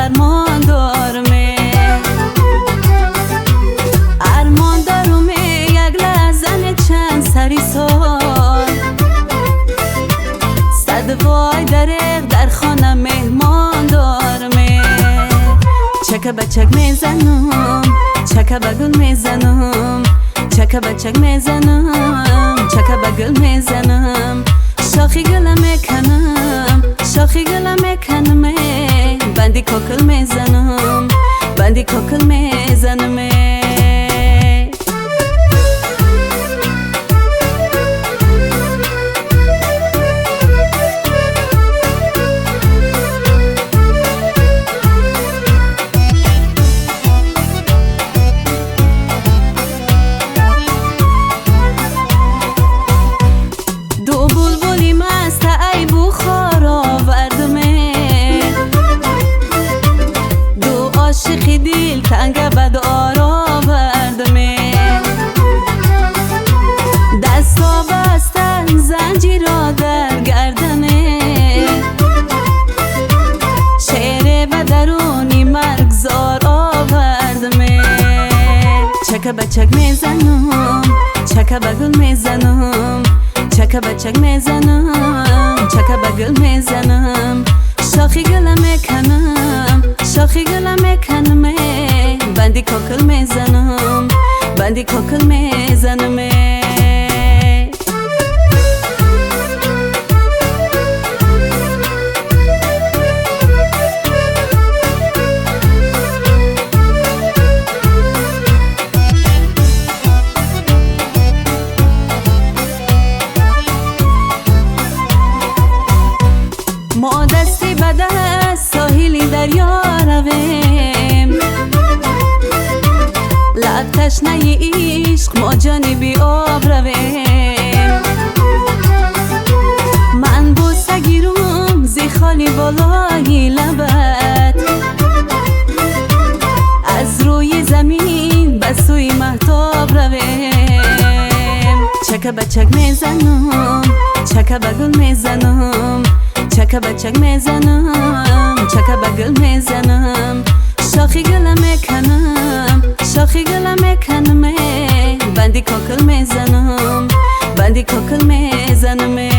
ارمان دارمه یک لحظه چند سری سال صد وای دریغ در خانه مهمان دارمه چکه بچک میزنم چکه بگل میزنم چکه بچک میزنم چکه بگل میزنم شاخی گله میکنم شاخی گله میکنم بندی کوکل میزنم بندی کوکل میزنم عاشقی دیل تنگ بد آرا وردمه دستا بستن زنجیرا در گردنه شعر بدرونی مرگزار آوردمه چکه بچک میزنم چکه بگل میزنم چکه بچک میزنم چکه بگل میزنم شاخی گله میکنم شاخی گله میکنم بندی کوکل میزنم بندی کوکل میزنم ما دستی به دست ساحلی دریا رویم لب تشنه عشق ما جانبی آب رویم من بوسه گیرم زی خالی بالای لبت از روی زمین به سوی مهتاب رویم چکه بچک میزنم چکه بگل میزنم چکه بچک میزنم چکه بگل میزنم شاخی گله میکنم شاخی گله میکنم بندی کوکل میزنم بندی کوکل میزنم